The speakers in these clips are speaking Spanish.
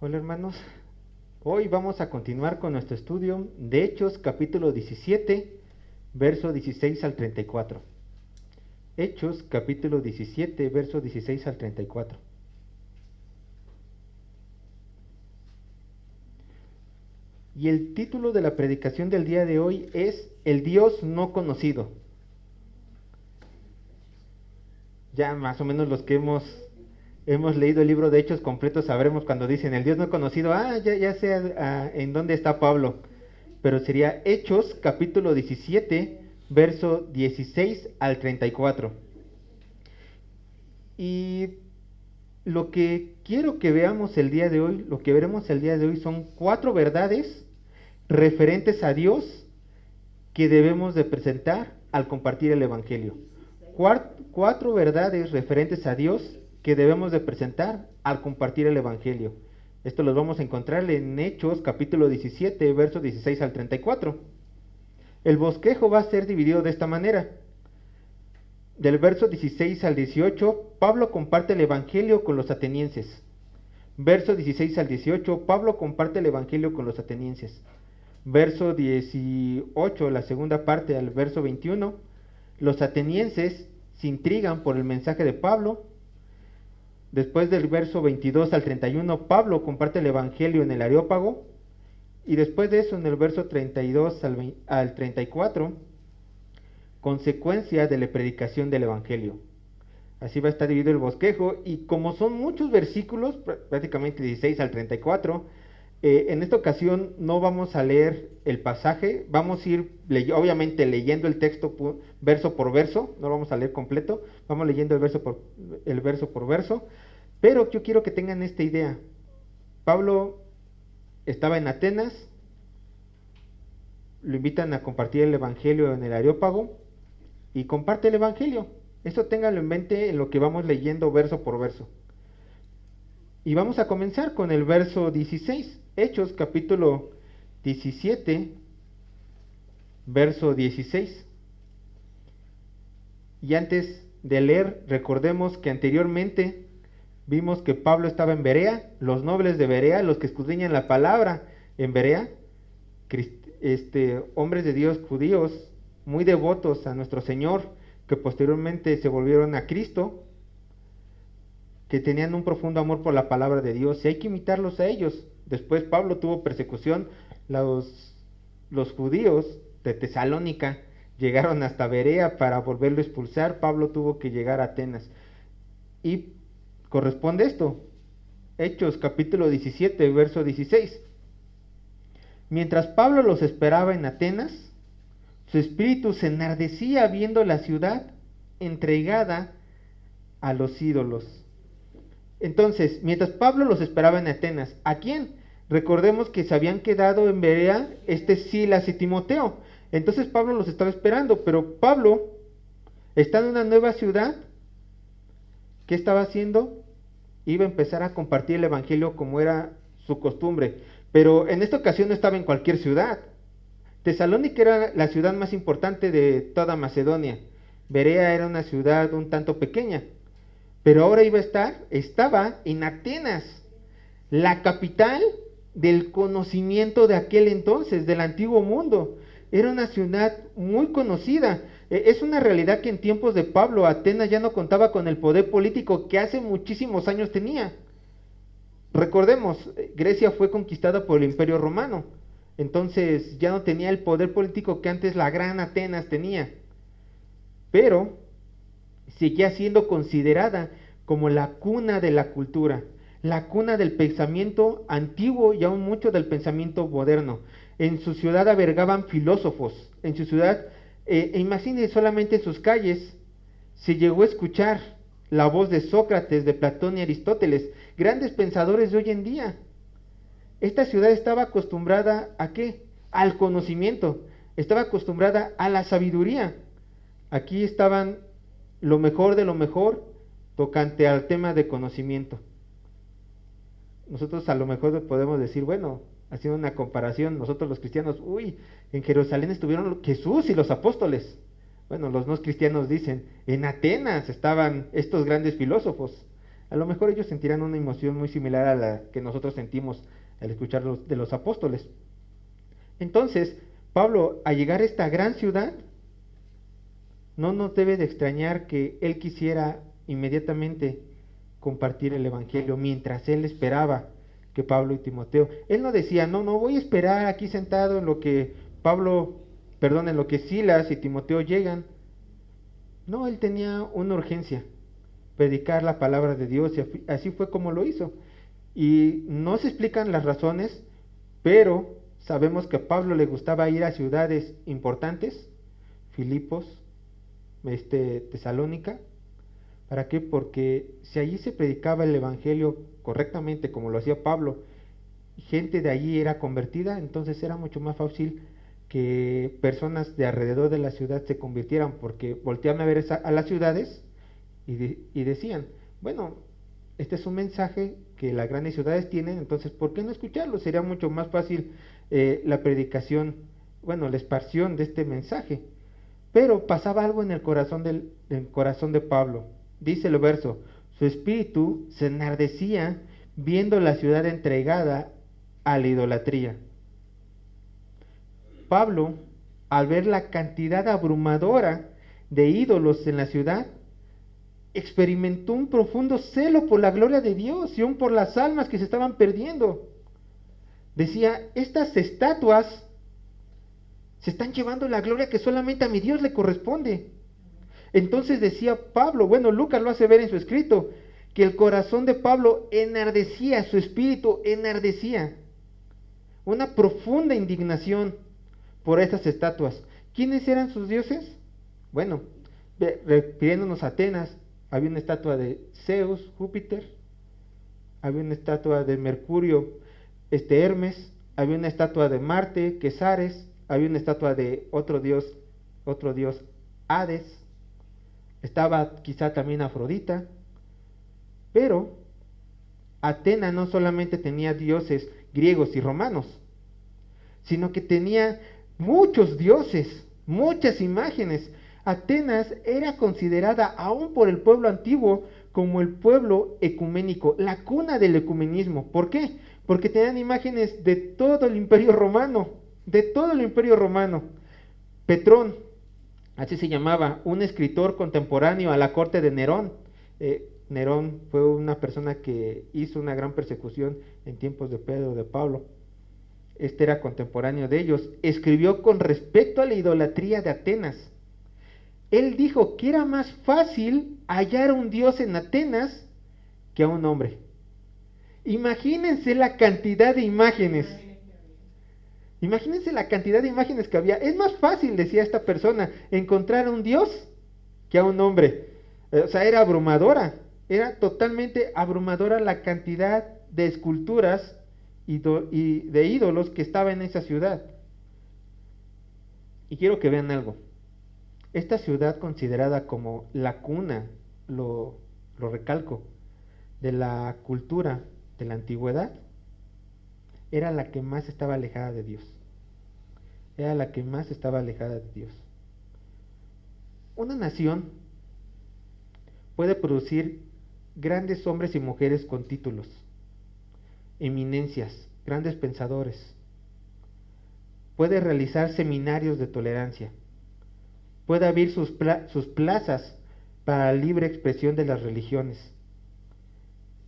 Hola hermanos, hoy vamos a continuar con nuestro estudio de Hechos capítulo 17, verso 16 al 34. Hechos capítulo 17, verso 16 al 34. Y el título de la predicación del día de hoy es El Dios no conocido. Ya más o menos los que hemos leído el libro de Hechos completo sabremos cuando dicen el Dios no conocido, ya sé en dónde está Pablo. Pero sería Hechos capítulo 17, verso 16 al 34. Y lo que quiero que veamos el día de hoy, lo que veremos el día de hoy son 4 verdades referentes a Dios que debemos de presentar al compartir el Evangelio. 4 verdades referentes a Dios que debemos de presentar al compartir el Evangelio. Esto los vamos a encontrar en Hechos capítulo 17, versos 16 al 34. El bosquejo va a ser dividido de esta manera. Del verso 16 al 18, Pablo comparte el Evangelio con los atenienses. Verso 16 al 18, Pablo comparte el Evangelio con los atenienses. Verso 18, la segunda parte al verso 21, los atenienses se intrigan por el mensaje de Pablo. Después del verso 22 al 31, Pablo comparte el Evangelio en el Areópago. Y después de eso, en el verso 32 al 34, consecuencia de la predicación del Evangelio. Así va a estar dividido el bosquejo, y como son muchos versículos, prácticamente 16 al 34, en esta ocasión no vamos a leer el pasaje, vamos a ir obviamente leyendo el texto verso por verso, no lo vamos a leer completo, vamos leyendo el verso por verso, pero yo quiero que tengan esta idea. Pablo estaba en Atenas, lo invitan a compartir el Evangelio en el Areópago, y comparte el Evangelio. Eso ténganlo en mente en lo que vamos leyendo verso por verso. Y vamos a comenzar con el verso 16, Hechos capítulo 17, verso 16. Y antes de leer, recordemos que anteriormente vimos que Pablo estaba en Berea, los nobles de Berea, los que escudriñan la palabra en Berea, hombres de Dios judíos, muy devotos a nuestro Señor, que posteriormente se volvieron a Cristo, que tenían un profundo amor por la palabra de Dios, y hay que imitarlos a ellos. Después Pablo tuvo persecución, los judíos de Tesalónica llegaron hasta Berea para volverlo a expulsar. Pablo tuvo que llegar a Atenas, y corresponde esto, Hechos capítulo 17, verso 16. Mientras Pablo los esperaba en Atenas, su espíritu se enardecía viendo la ciudad entregada a los ídolos. Entonces, mientras Pablo los esperaba en Atenas, ¿a quién? Recordemos que se habían quedado en Berea Silas y Timoteo. Entonces Pablo los estaba esperando, pero Pablo está en una nueva ciudad. ¿Qué estaba haciendo? Iba a empezar a compartir el Evangelio como era su costumbre, pero en esta ocasión no estaba en cualquier ciudad. Tesalónica era la ciudad más importante de toda Macedonia. Berea era una ciudad un tanto pequeña, pero ahora estaba en Atenas, la capital del conocimiento de aquel entonces, del antiguo mundo. Era una ciudad muy conocida. Es una realidad que en tiempos de Pablo, Atenas ya no contaba con el poder político que hace muchísimos años tenía. Recordemos, Grecia fue conquistada por el Imperio Romano, entonces ya no tenía el poder político que antes la gran Atenas tenía, pero seguía siendo considerada como la cuna de la cultura, la cuna del pensamiento antiguo y aún mucho del pensamiento moderno. En su ciudad albergaban filósofos, en su ciudad, imagínense, solamente en sus calles se llegó a escuchar la voz de Sócrates, de Platón y Aristóteles, grandes pensadores de hoy en día. Esta ciudad estaba acostumbrada ¿a qué? Al conocimiento, estaba acostumbrada a la sabiduría. Aquí estaban lo mejor de lo mejor tocante al tema de conocimiento. Nosotros a lo mejor podemos decir, bueno, haciendo una comparación, nosotros los cristianos, en Jerusalén estuvieron Jesús y los apóstoles. Bueno, los no cristianos dicen, en Atenas estaban estos grandes filósofos. A lo mejor ellos sentirán una emoción muy similar a la que nosotros sentimos al escuchar de los apóstoles. Entonces, Pablo, al llegar a esta gran ciudad, no nos debe de extrañar que él quisiera inmediatamente compartir el evangelio mientras él esperaba que Pablo y Timoteo. Él no decía, no voy a esperar aquí sentado en lo que en lo que Silas y Timoteo llegan. No, él tenía una urgencia, predicar la palabra de Dios, y así fue como lo hizo. Y no se explican las razones, pero sabemos que a Pablo le gustaba ir a ciudades importantes, Filipos, Tesalónica. ¿Para qué? Porque si allí se predicaba el evangelio correctamente, como lo hacía Pablo, y gente de allí era convertida, entonces era mucho más fácil que personas de alrededor de la ciudad se convirtieran, porque volteaban a ver a las ciudades y decían, bueno, este es un mensaje que las grandes ciudades tienen, entonces ¿por qué no escucharlo? Sería mucho más fácil la predicación, la expansión de este mensaje. Pero pasaba algo en el corazón corazón de Pablo. Dice el verso, su espíritu se enardecía viendo la ciudad entregada a la idolatría. Pablo, al ver la cantidad abrumadora de ídolos en la ciudad, experimentó un profundo celo por la gloria de Dios y aún por las almas que se estaban perdiendo. Decía, estas estatuas se están llevando la gloria que solamente a mi Dios le corresponde. Entonces decía Pablo, Lucas lo hace ver en su escrito, que el corazón de Pablo enardecía, su espíritu enardecía. Una profunda indignación por estas estatuas. ¿Quiénes eran sus dioses? Bueno, refiriéndonos a Atenas, había una estatua de Zeus, Júpiter, había una estatua de Mercurio, Hermes, había una estatua de Marte, Quesares, había una estatua de otro dios, Hades, estaba quizá también Afrodita, pero Atenas no solamente tenía dioses griegos y romanos, sino que tenía muchos dioses, muchas imágenes. Atenas era considerada aún por el pueblo antiguo como el pueblo ecuménico, la cuna del ecumenismo. ¿Por qué? Porque tenían imágenes de todo el imperio romano, Petrón, así se llamaba, un escritor contemporáneo a la corte de Nerón. Nerón fue una persona que hizo una gran persecución en tiempos de Pedro, de Pablo. Este era contemporáneo de ellos. Escribió con respecto a la idolatría de Atenas. Él dijo que era más fácil hallar un dios en Atenas que a un hombre. Imagínense la cantidad de imágenes. Imagínense la cantidad de imágenes que había. Es más fácil, decía esta persona, encontrar a un dios que a un hombre. O sea, era abrumadora. Era totalmente abrumadora la cantidad de esculturas y de ídolos que estaba en esa ciudad. Y quiero que vean algo. Esta ciudad, considerada como la cuna, lo recalco, de la cultura de la antigüedad, era la que más estaba alejada de Dios. Era la que más estaba alejada de Dios. Una nación puede producir grandes hombres y mujeres con títulos, eminencias, grandes pensadores. Puede realizar seminarios de tolerancia. Puede abrir sus plazas para la libre expresión de las religiones.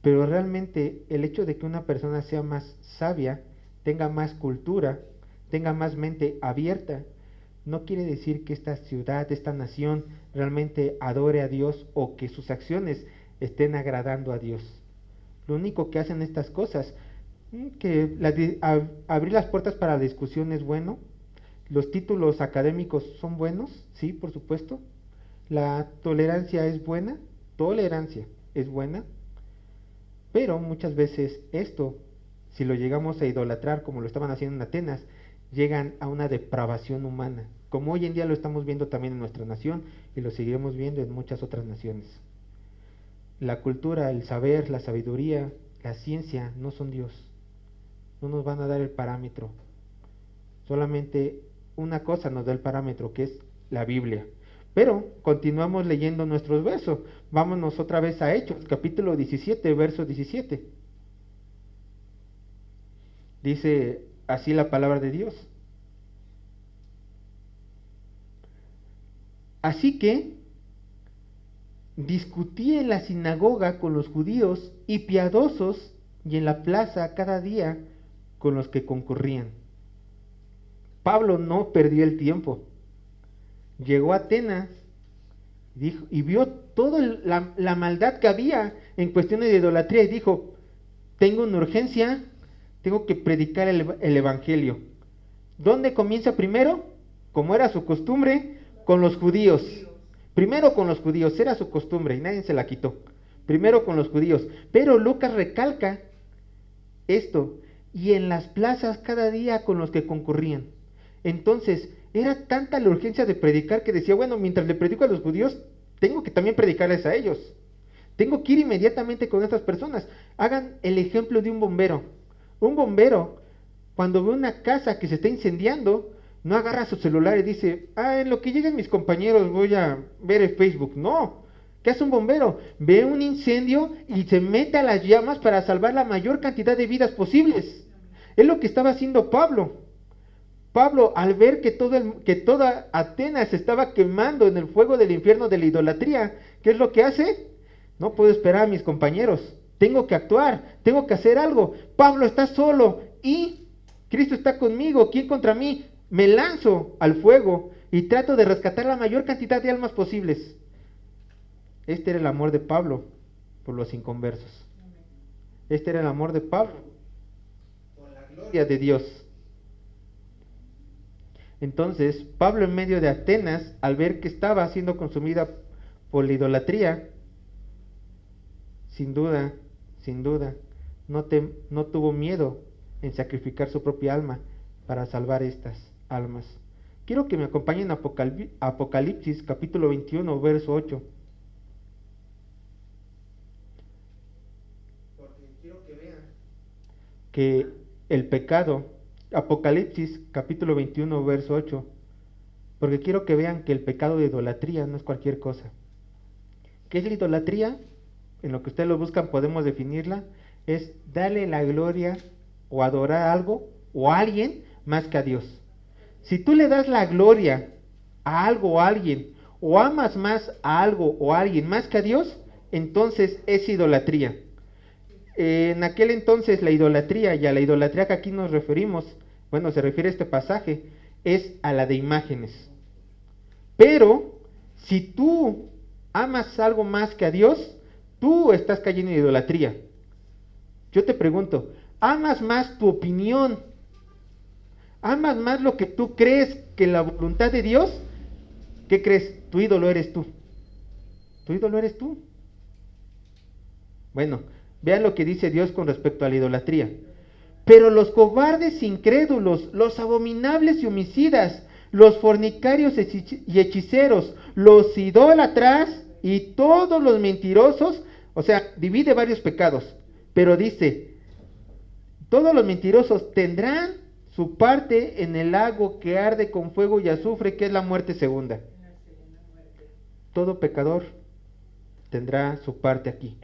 Pero realmente el hecho de que una persona sea más sabia, tenga más cultura, tenga más mente abierta, no quiere decir que esta ciudad, esta nación realmente adore a Dios o que sus acciones estén agradando a Dios. Lo único que hacen estas cosas, que abrir las puertas para la discusión es bueno, los títulos académicos son buenos, sí, por supuesto, la tolerancia es buena, pero muchas veces esto, si lo llegamos a idolatrar como lo estaban haciendo en Atenas, llegan a una depravación humana, como hoy en día lo estamos viendo también en nuestra nación y lo seguiremos viendo en muchas otras naciones. La cultura, el saber, la sabiduría, la ciencia no son Dios, no nos van a dar el parámetro. Solamente una cosa nos da el parámetro, que es la Biblia. Pero continuamos leyendo nuestros versos. Vámonos otra vez a Hechos, capítulo 17, verso 17. Dice así la palabra de Dios. Así que discutí en la sinagoga con los judíos y piadosos, y en la plaza cada día con los que concurrían. Pablo no perdió el tiempo. Llegó a Atenas y vio toda la maldad que había en cuestiones de idolatría y dijo, tengo una urgencia, tengo que predicar el evangelio. ¿Dónde comienza primero? Como era su costumbre, con los judíos. Primero con los judíos, era su costumbre y nadie se la quitó. Primero con los judíos. Pero Lucas recalca esto, y en las plazas cada día con los que concurrían. Entonces, era tanta la urgencia de predicar que decía, bueno, mientras le predico a los judíos, tengo que también predicarles a ellos. Tengo que ir inmediatamente con estas personas. Hagan el ejemplo de un bombero. Un bombero, cuando ve una casa que se está incendiando, no agarra su celular y dice, en lo que lleguen mis compañeros voy a ver el Facebook. No. ¿Qué hace un bombero? Ve un incendio y se mete a las llamas para salvar la mayor cantidad de vidas posibles. Es lo que estaba haciendo Pablo. Pablo, al ver que toda Atenas se estaba quemando en el fuego del infierno de la idolatría, ¿qué es lo que hace? No puedo esperar a mis compañeros. Tengo que actuar, tengo que hacer algo. Pablo está solo y Cristo está conmigo. ¿Quién contra mí? Me lanzo al fuego y trato de rescatar la mayor cantidad de almas posibles. Este era el amor de Pablo por los inconversos. Este era el amor de Pablo por la gloria de Dios. Entonces, Pablo en medio de Atenas, al ver que estaba siendo consumida por la idolatría, sin duda, no tuvo miedo en sacrificar su propia alma para salvar estas almas. Quiero que me acompañen a Apocalipsis capítulo 21, verso 8. Porque quiero que vean que el pecado, Apocalipsis capítulo 21, verso 8, porque quiero que vean que el pecado de idolatría no es cualquier cosa. ¿Qué es la idolatría? En lo que ustedes lo buscan podemos definirla, es darle la gloria o adorar algo o a alguien más que a Dios. Si tú le das la gloria a algo o a alguien, o amas más a algo o a alguien más que a Dios, entonces es idolatría. En aquel entonces la idolatría, y a la idolatría que aquí nos referimos, bueno, se refiere a este pasaje, es a la de imágenes. Pero, si tú amas algo más que a Dios, tú estás cayendo en idolatría. Yo te pregunto, ¿amas más tu opinión? ¿Amas más lo que tú crees que la voluntad de Dios? ¿Qué crees? Tu ídolo eres tú. Tu ídolo eres tú. Bueno, vean lo que dice Dios con respecto a la idolatría. Pero los cobardes incrédulos, los abominables y homicidas, los fornicarios y hechiceros, los idólatras y todos los mentirosos, o sea, divide varios pecados, pero dice, todos los mentirosos tendrán su parte en el lago que arde con fuego y azufre, que es la muerte segunda. Todo pecador tendrá su parte aquí.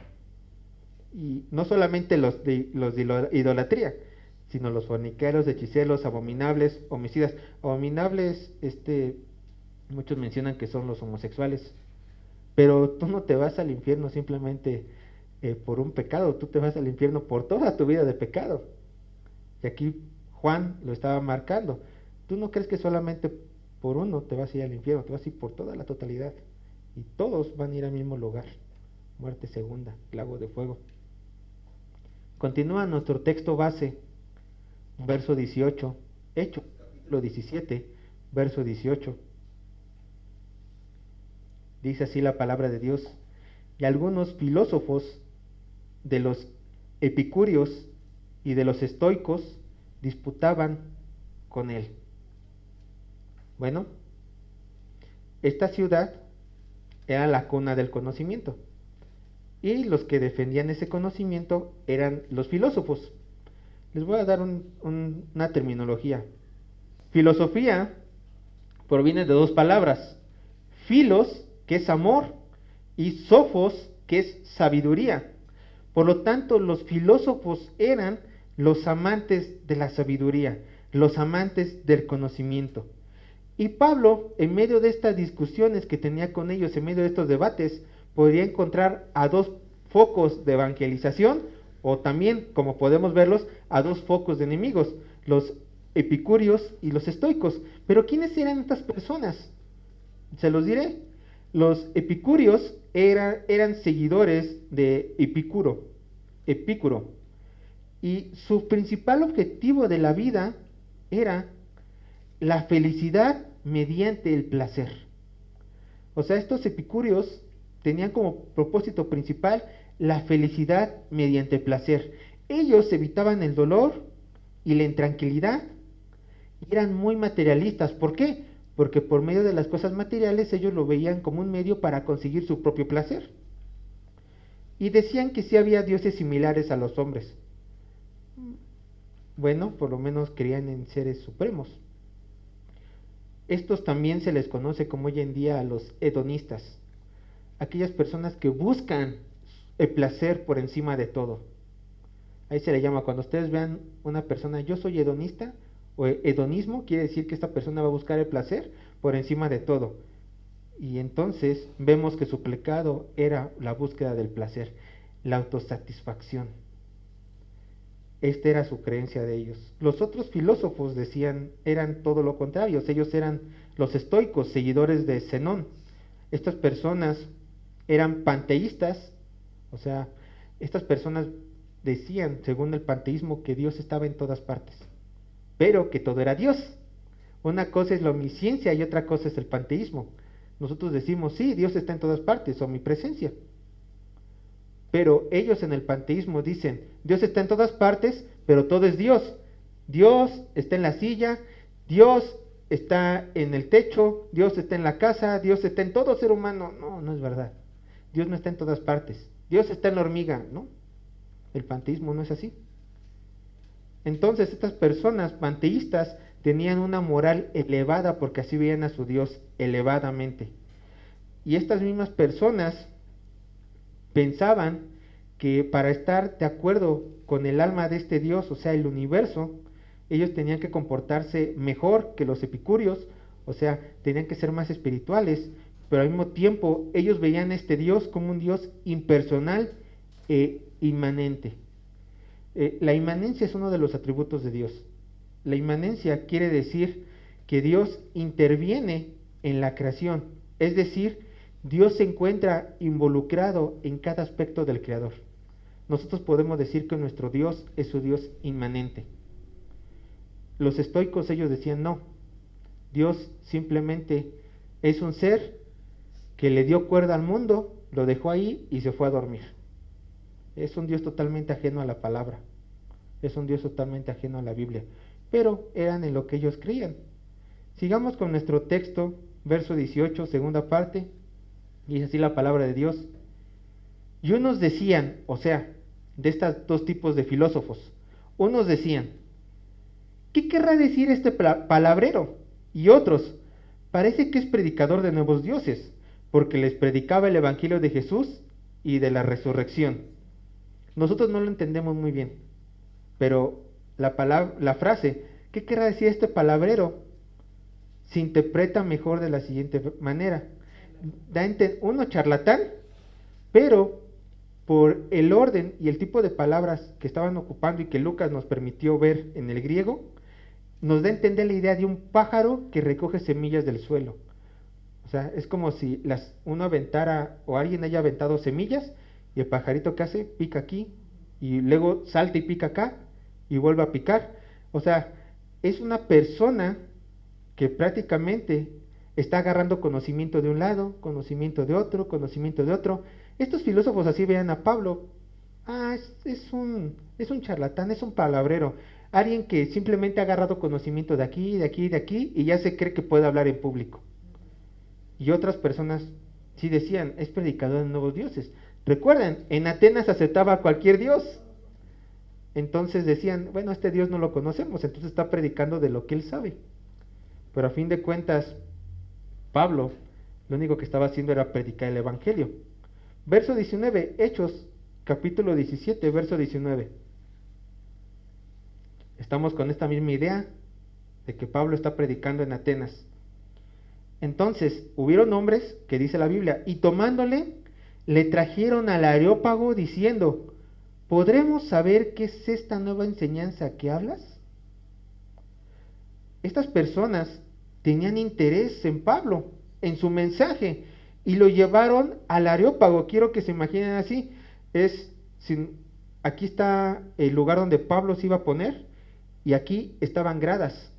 Y no solamente los de idolatría, sino los forniqueros, hechiceros, abominables, homicidas. Abominables, muchos mencionan que son los homosexuales, pero tú no te vas al infierno simplemente por un pecado, tú te vas al infierno por toda tu vida de pecado. Y aquí Juan lo estaba marcando. Tú no crees que solamente por uno te vas a ir al infierno, te vas a ir por toda la totalidad. Y todos van a ir al mismo lugar. Muerte segunda, lago de fuego. Continúa nuestro texto base, verso 18, Hechos, capítulo 17, verso 18. Dice así la palabra de Dios. Y algunos filósofos de los epicúreos y de los estoicos disputaban con él. Bueno, esta ciudad era la cuna del conocimiento. Y los que defendían ese conocimiento eran los filósofos. Les voy a dar una terminología. Filosofía proviene de dos palabras, Filos, que es amor, y Sofos, que es sabiduría. Por lo tanto, los filósofos eran los amantes de la sabiduría, los amantes del conocimiento. Y Pablo, en medio de estas discusiones que tenía con ellos, en medio de estos debates, podría encontrar a dos focos de evangelización, o también, como podemos verlos, a dos focos de enemigos, los epicúreos y los estoicos. Pero ¿quiénes eran estas personas? Se los diré. Los epicúreos eran seguidores de Epicuro, y su principal objetivo de la vida era la felicidad mediante el placer. O sea, estos epicúreos tenían como propósito principal la felicidad mediante el placer. Ellos evitaban el dolor y la intranquilidad y eran muy materialistas. ¿Por qué? Porque por medio de las cosas materiales ellos lo veían como un medio para conseguir su propio placer. Y decían que sí había dioses similares a los hombres. Bueno, por lo menos creían en seres supremos. Estos también se les conoce como hoy en día a los hedonistas, aquellas personas que buscan el placer por encima de todo. Ahí se le llama, cuando ustedes vean una persona, yo soy hedonista, o hedonismo, quiere decir que esta persona va a buscar el placer por encima de todo. Y entonces vemos que su pecado era la búsqueda del placer, la autosatisfacción. Esta era su creencia de ellos. Los otros filósofos decían, eran todo lo contrario, ellos eran los estoicos, seguidores de Zenón. Estas personas eran panteístas, o sea, estas personas decían, según el panteísmo, que Dios estaba en todas partes, pero que todo era Dios. Una cosa es la omnisciencia y otra cosa es el panteísmo. Nosotros decimos, sí, Dios está en todas partes, omnipresencia. Pero ellos en el panteísmo dicen, Dios está en todas partes, pero todo es Dios. Dios está en la silla, Dios está en el techo, Dios está en la casa, Dios está en todo ser humano. No, no es verdad. Dios no está en todas partes. Dios está en la hormiga, ¿no? El panteísmo no es así. Entonces estas personas panteístas tenían una moral elevada porque así veían a su Dios elevadamente. Y estas mismas personas pensaban que para estar de acuerdo con el alma de este Dios, o sea, el universo, ellos tenían que comportarse mejor que los epicúreos, o sea, tenían que ser más espirituales, pero al mismo tiempo ellos veían a este Dios como un Dios impersonal e inmanente. La inmanencia es uno de los atributos de Dios. La inmanencia quiere decir que Dios interviene en la creación, es decir, Dios se encuentra involucrado en cada aspecto del Creador. Nosotros podemos decir que nuestro Dios es su Dios inmanente. Los estoicos, ellos decían no, Dios simplemente es un ser que le dio cuerda al mundo, lo dejó ahí y se fue a dormir. Es un Dios totalmente ajeno a la palabra, es un Dios totalmente ajeno a la Biblia, pero eran en lo que ellos creían. Sigamos con nuestro texto, verso 18, segunda parte. Y es así la palabra de Dios. Y unos decían, o sea, de estos dos tipos de filósofos, unos decían, ¿qué querrá decir este palabrero? Y otros, parece que es predicador de nuevos dioses, porque les predicaba el evangelio de Jesús y de la resurrección. Nosotros no lo entendemos muy bien, pero la frase, ¿qué querrá decir este palabrero? Se interpreta mejor de la siguiente manera. Uno charlatán, pero por el orden y el tipo de palabras que estaban ocupando y que Lucas nos permitió ver en el griego, nos da a entender la idea de un pájaro que recoge semillas del suelo. O sea, es como si uno aventara o alguien haya aventado semillas y el pajarito que hace pica aquí y luego salta y pica acá y vuelve a picar. O sea, es una persona que prácticamente está agarrando conocimiento de un lado, conocimiento de otro, conocimiento de otro. Estos filósofos así vean a Pablo. Es un charlatán, es un palabrero. Alguien que simplemente ha agarrado conocimiento de aquí, de aquí, de aquí y ya se cree que puede hablar en público. Y otras personas sí decían, es predicador de nuevos dioses. Recuerden, en Atenas aceptaba a cualquier dios. Entonces decían, bueno, este Dios no lo conocemos, entonces está predicando de lo que él sabe. Pero a fin de cuentas, Pablo Lo único que estaba haciendo era predicar el Evangelio. Verso 19, Hechos, capítulo 17, verso 19. Estamos con esta misma idea de que Pablo está predicando en Atenas. Entonces, hubieron hombres, que dice la Biblia, y tomándole, le trajeron al Areópago diciendo: ¿podremos saber qué es esta nueva enseñanza que hablas? Estas personas tenían interés en Pablo, en su mensaje, y lo llevaron al Areópago. Quiero que se imaginen así. Aquí está el lugar donde Pablo se iba a poner, y aquí estaban gradas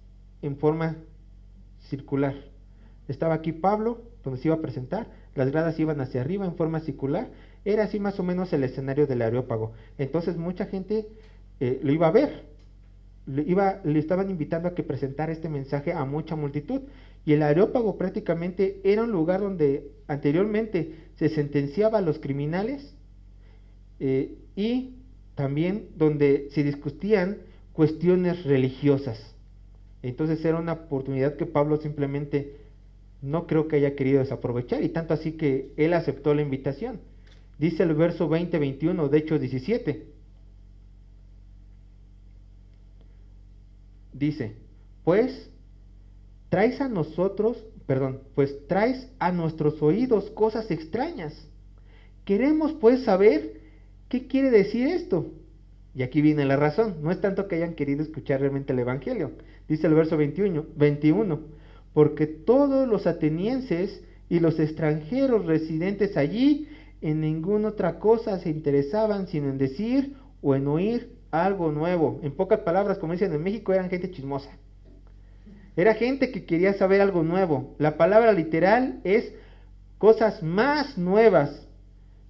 en forma circular. Estaba aquí Pablo, donde se iba a presentar, las gradas iban hacia arriba en forma circular. Era así más o menos el escenario del Areópago. Entonces mucha gente lo iba a ver, le estaban invitando a que presentara este mensaje a mucha multitud. Y el Areópago prácticamente era un lugar donde anteriormente se sentenciaba a los criminales, y también donde se discutían cuestiones religiosas. Entonces era una oportunidad que Pablo simplemente no creo que haya querido desaprovechar, y tanto así que él aceptó la invitación. Dice el verso 20-21 de Hechos 17. Dice: pues traes a nuestros oídos cosas extrañas. Queremos pues saber qué quiere decir esto. Y aquí viene la razón. No es tanto que hayan querido escuchar realmente el Evangelio. Dice el verso 21, porque todos los atenienses y los extranjeros residentes allí en ninguna otra cosa se interesaban sino en decir o en oír algo nuevo. En pocas palabras, como dicen en México, eran gente chismosa. Era gente que quería saber algo nuevo. La palabra literal es cosas más nuevas.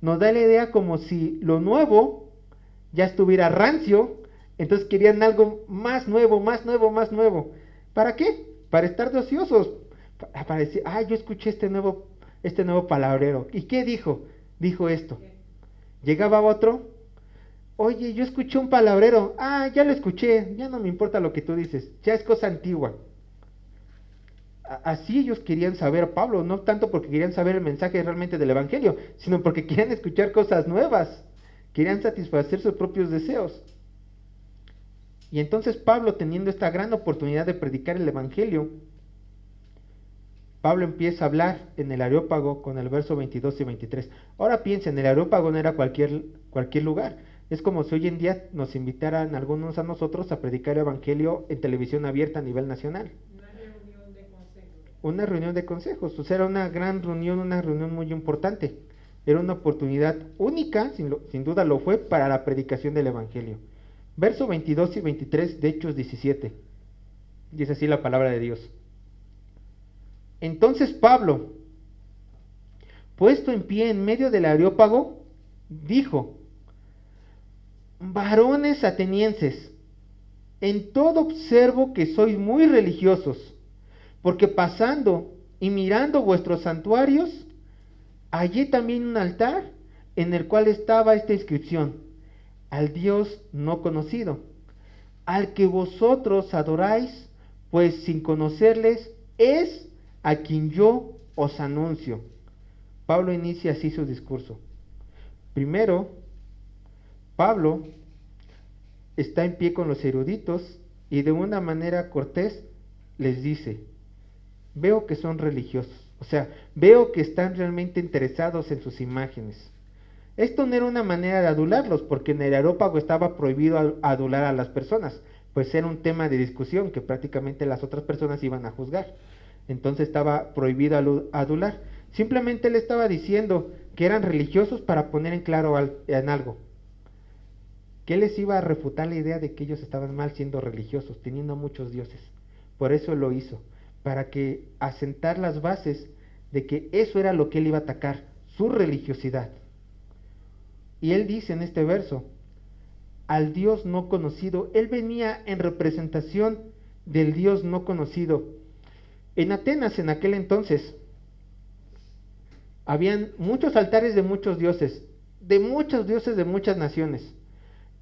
Nos da la idea como si lo nuevo ya estuviera rancio, entonces querían algo más nuevo, más nuevo, más nuevo. ¿Para qué? Para estar de ociosos, para decir: yo escuché este nuevo palabrero. ¿Y qué dijo? Dijo esto. Llegaba otro: oye, yo escuché un palabrero. Ya lo escuché, ya no me importa lo que tú dices, ya es cosa antigua. Así ellos querían saber a Pablo, no tanto porque querían saber el mensaje realmente del Evangelio, sino porque querían escuchar cosas nuevas, querían satisfacer sus propios deseos. Y entonces Pablo, teniendo esta gran oportunidad de predicar el Evangelio, Pablo empieza a hablar en el Areópago con el verso 22 y 23. Ahora piensen, el Areópago no era cualquier lugar. Es como si hoy en día nos invitaran algunos a nosotros a predicar el Evangelio en televisión abierta a nivel nacional. Una reunión de consejos. O sea, era una gran reunión, una reunión muy importante. Era una oportunidad única, sin duda lo fue, para la predicación del Evangelio. Verso 22 y 23 de Hechos 17. Dice así la palabra de Dios. Entonces Pablo, puesto en pie en medio del Areópago, dijo: varones atenienses, en todo observo que sois muy religiosos, porque pasando y mirando vuestros santuarios, hallé también un altar en el cual estaba esta inscripción: al Dios no conocido, al que vosotros adoráis, pues sin conocerles es a quien yo os anuncio. Pablo inicia así su discurso. Primero, Pablo está en pie con los eruditos y de una manera cortés les dice: veo que son religiosos, o sea, veo que están realmente interesados en sus imágenes. Esto no era una manera de adularlos, porque en el Areópago estaba prohibido adular a las personas, pues era un tema de discusión que prácticamente las otras personas iban a juzgar. Entonces estaba prohibido adular. Simplemente le estaba diciendo que eran religiosos para poner en claro en algo. ¿Qué les iba a refutar la idea de que ellos estaban mal siendo religiosos, teniendo muchos dioses? Por eso lo hizo, para que asentar las bases de que eso era lo que él iba a atacar, su religiosidad. Y él dice en este verso: al Dios no conocido. Él venía en representación del Dios no conocido. En Atenas, en aquel entonces, habían muchos altares de muchos dioses de muchas naciones.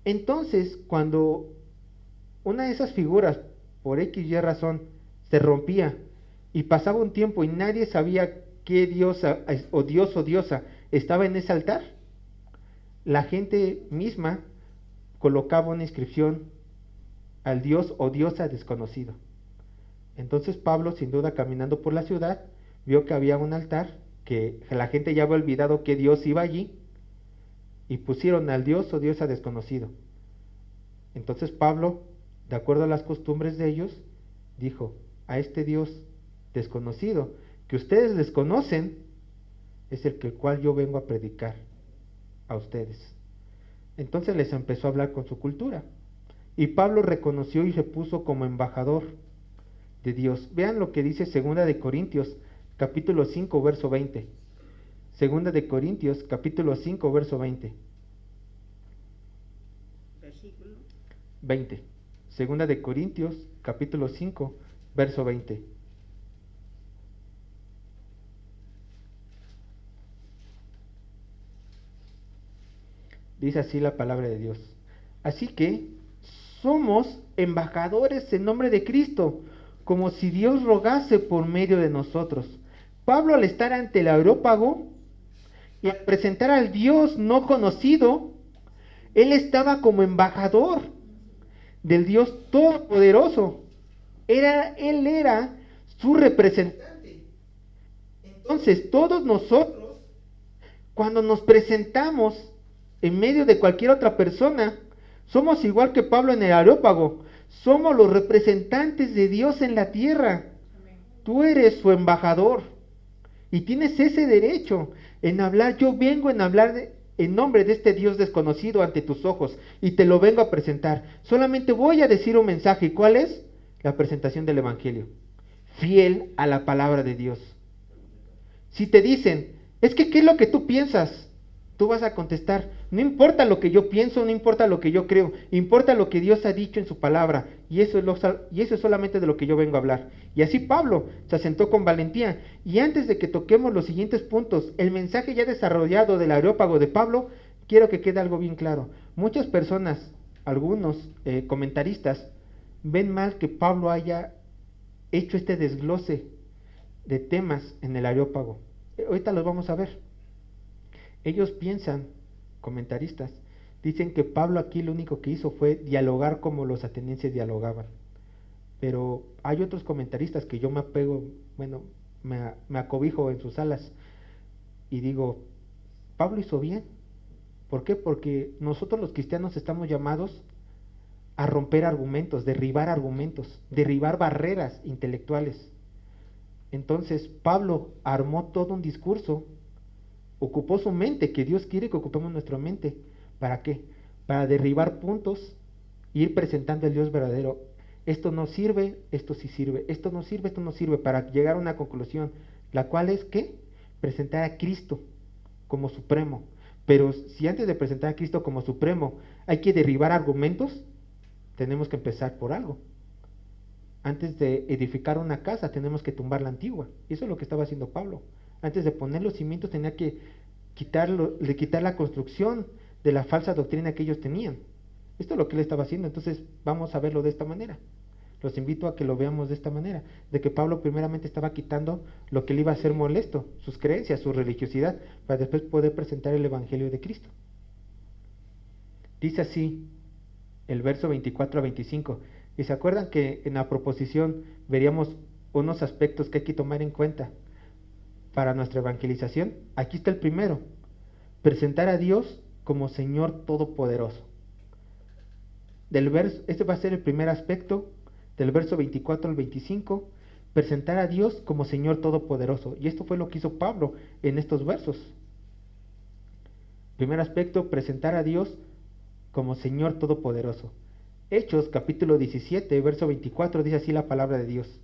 Entonces, cuando una de esas figuras, por X y razón, se rompía y pasaba un tiempo y nadie sabía qué diosa o diosa estaba en ese altar, la gente misma colocaba una inscripción al dios o diosa desconocido. Entonces Pablo, sin duda, caminando por la ciudad, vio que había un altar, que la gente ya había olvidado que Dios iba allí, y pusieron al dios o diosa desconocido. Entonces Pablo, de acuerdo a las costumbres de ellos, dijo: a este Dios desconocido, que ustedes desconocen, es el cual yo vengo a predicar a ustedes. Entonces les empezó a hablar con su cultura. Y Pablo reconoció y se puso como embajador de Dios. Vean lo que dice 2 de Corintios, capítulo 5, verso 20. 2 de Corintios, capítulo 5, verso 20. Versículo 20. 2 de Corintios, capítulo 5, verso 20. Dice así la palabra de Dios: así que somos embajadores en nombre de Cristo, como si Dios rogase por medio de nosotros. Pablo, al estar ante el Areópago y al presentar al Dios no conocido, él estaba como embajador del Dios Todopoderoso. Él era su representante. Entonces, todos nosotros, cuando nos presentamos en medio de cualquier otra persona, somos igual que Pablo en el Areópago. Somos los representantes de Dios en la tierra. Tú eres su embajador y tienes ese derecho en hablar. Yo vengo en hablar en nombre de este Dios desconocido ante tus ojos y te lo vengo a presentar. Solamente voy a decir un mensaje. ¿Cuál es? La presentación del Evangelio, fiel a la palabra de Dios. Si te dicen, es que ¿qué es lo que tú piensas? Tú vas a contestar: no importa lo que yo pienso, no importa lo que yo creo, importa lo que Dios ha dicho en su palabra, y eso es solamente de lo que yo vengo a hablar. Y así Pablo se asentó con valentía. Y antes de que toquemos los siguientes puntos, el mensaje ya desarrollado del Areópago de Pablo, quiero que quede algo bien claro. Muchas personas, algunos comentaristas, ven mal que Pablo haya hecho este desglose de temas en el Areópago. Ahorita los vamos a ver. Ellos piensan, comentaristas, dicen que Pablo aquí lo único que hizo fue dialogar como los atenienses dialogaban. Pero hay otros comentaristas que yo me apego, me acobijo en sus alas y digo, Pablo hizo bien. ¿Por qué? Porque nosotros los cristianos estamos llamados a romper argumentos, derribar barreras intelectuales. Entonces Pablo armó todo un discurso, ocupó su mente, que Dios quiere que ocupemos nuestra mente. ¿Para qué? Para derribar puntos e ir presentando el Dios verdadero. Esto no sirve, esto sí sirve, esto no sirve, esto no sirve, para llegar a una conclusión, la cual es ¿qué? Presentar a Cristo como supremo. Pero si antes de presentar a Cristo como supremo hay que derribar argumentos, tenemos que empezar por algo. Antes de edificar una casa tenemos que tumbar la antigua. Y eso es lo que estaba haciendo Pablo. Antes de poner los cimientos tenía que quitar la construcción de la falsa doctrina que ellos tenían. Esto es lo que él estaba haciendo. Entonces vamos a verlo de esta manera. Los invito a que lo veamos de esta manera, de que Pablo primeramente estaba quitando lo que le iba a hacer molesto, sus creencias, su religiosidad, para después poder presentar el Evangelio de Cristo. Dice así el verso 24 a 25. Y se acuerdan que en la proposición veríamos unos aspectos que hay que tomar en cuenta para nuestra evangelización. Aquí está el primero: presentar a Dios como Señor Todopoderoso. Este va a ser el primer aspecto, del verso 24 al 25, presentar a Dios como Señor Todopoderoso. Y esto fue lo que hizo Pablo en estos versos. Primer aspecto: presentar a Dios como Señor Todopoderoso. Hechos capítulo 17, verso 24, dice así la palabra de Dios: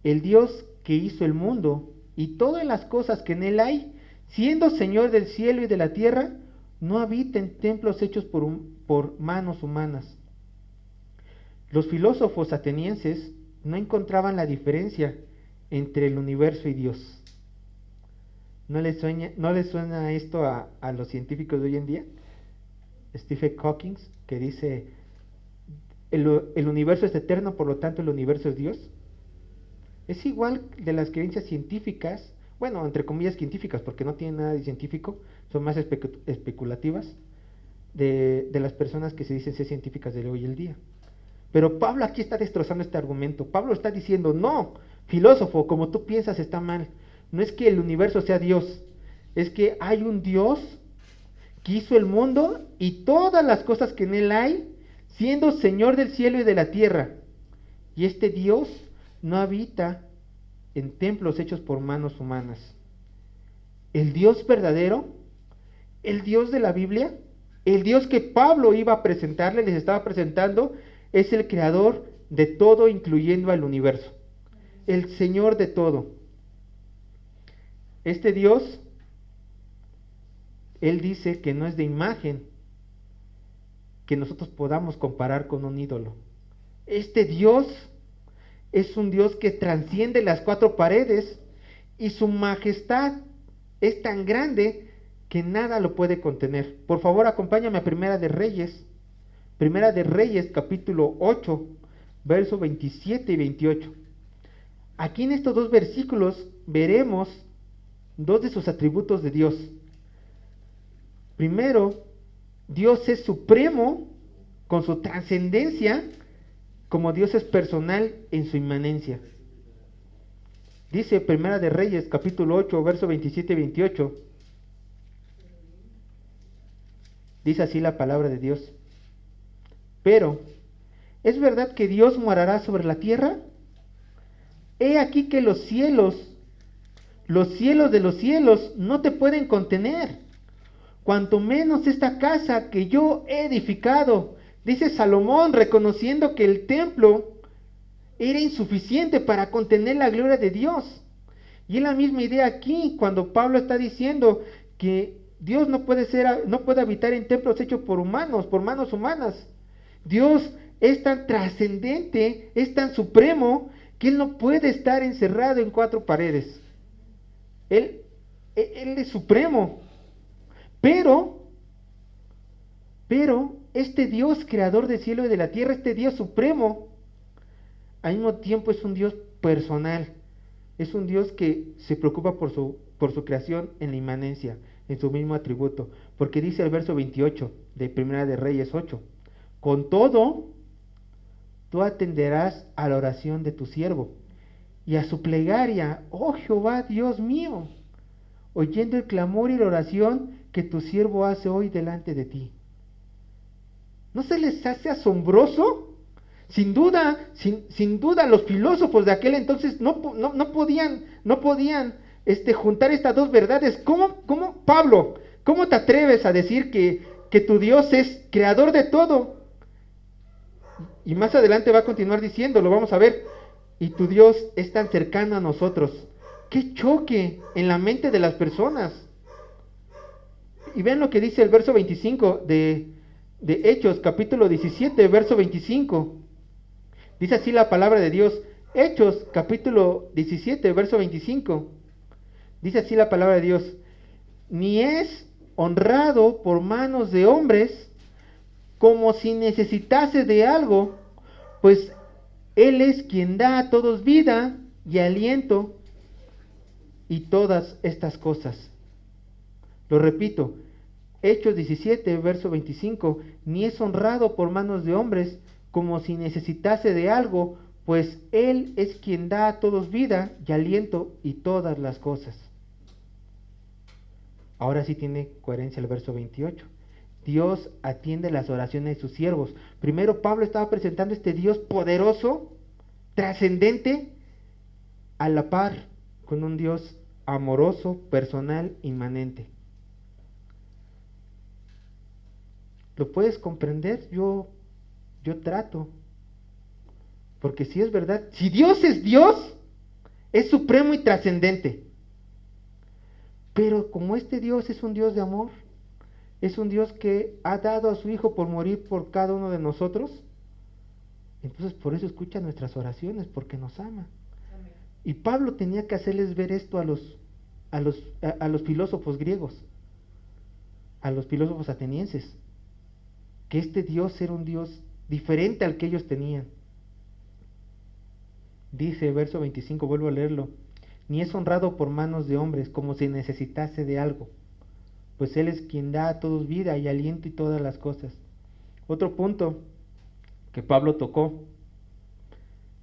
el Dios que hizo el mundo y todas las cosas que en él hay, siendo Señor del cielo y de la tierra, no habita en templos hechos por manos humanas. Los filósofos atenienses no encontraban la diferencia entre el universo y Dios. ¿No les suena esto a los científicos de hoy en día? Stephen Hawking, que dice, el universo es eterno, por lo tanto el universo es Dios. Es igual de las creencias científicas bueno, entre comillas científicas, porque no tienen nada de científico, son más especulativas, de las personas que se dicen ser científicas de hoy el día. Pero Pablo aquí está destrozando este argumento. Pablo está diciendo, no, filósofo, como tú piensas está mal. No es que el universo sea Dios, es que hay un Dios que hizo el mundo y todas las cosas que en él hay, siendo Señor del cielo y de la tierra. Y este Dios no habita en templos hechos por manos humanas. El Dios verdadero, el Dios de la Biblia, el Dios que Pablo iba a presentarle, les estaba presentando, es el creador de todo, incluyendo al universo. El Señor de todo. Este Dios, Él dice que no es de imagen que nosotros podamos comparar con un ídolo. Este Dios es un Dios que transciende las cuatro paredes y su majestad es tan grande que nada lo puede contener. Por favor, acompáñame a Primera de Reyes, capítulo 8, versos 27 y 28. Aquí en estos dos versículos veremos dos de sus atributos de Dios. Primero, Dios es supremo con su trascendencia, como Dios es personal en su inmanencia. Dice Primera de Reyes, capítulo 8, versos 27 y 28. Dice así la palabra de Dios. Pero, ¿es verdad que Dios morará sobre la tierra? He aquí que los cielos de los cielos no te pueden contener, cuanto menos esta casa que yo he edificado. Dice Salomón, reconociendo que el templo era insuficiente para contener la gloria de Dios. Y es la misma idea aquí, cuando Pablo está diciendo que Dios no puede habitar en templos hechos por humanos, por manos humanas. Dios es tan trascendente, es tan supremo, que Él no puede estar encerrado en cuatro paredes. Él es supremo. Pero este Dios creador del cielo y de la tierra, este Dios supremo, al mismo tiempo es un Dios personal. Es un Dios que se preocupa por su creación en la inmanencia, en su mismo atributo. Porque dice el verso 28 de Primera de Reyes 8, con todo, tú atenderás a la oración de tu siervo y a su plegaria, oh Jehová, Dios mío, oyendo el clamor y la oración que tu siervo hace hoy delante de ti. ¿No se les hace asombroso? Sin duda, los filósofos de aquel entonces no podían juntar estas dos verdades. ¿Cómo, Pablo, cómo te atreves a decir que tu Dios es creador de todo? Y más adelante va a continuar diciendo, lo vamos a ver, y tu Dios es tan cercano a nosotros. ¡Qué choque en la mente de las personas! Y vean lo que dice el verso 25 de Hechos, capítulo 17, verso 25. Dice así la palabra de Dios. Hechos, capítulo 17, verso 25. Dice así la palabra de Dios. Ni es honrado por manos de hombres, como si necesitase de algo, pues Él es quien da a todos vida y aliento y todas estas cosas. Lo repito, Hechos 17, verso 25, ni es honrado por manos de hombres, como si necesitase de algo, pues Él es quien da a todos vida y aliento y todas las cosas. Ahora sí tiene coherencia el verso 28. Dios atiende las oraciones de sus siervos. Primero Pablo estaba presentando este Dios poderoso, trascendente, a la par con un Dios amoroso, personal, inmanente. ¿Lo puedes comprender? Yo trato. Porque si es verdad, si Dios, es supremo y trascendente. Pero como este Dios es un Dios de amor, es un Dios que ha dado a su Hijo por morir por cada uno de nosotros, entonces por eso escucha nuestras oraciones, porque nos ama. Amén. Y Pablo tenía que hacerles ver esto a los filósofos griegos, a los filósofos atenienses, que este Dios era un Dios diferente al que ellos tenían. Dice verso 25, vuelvo a leerlo. ni es honrado por manos de hombres, como si necesitase de algo, pues Él es quien da a todos vida y aliento y todas las cosas. Otro punto que Pablo tocó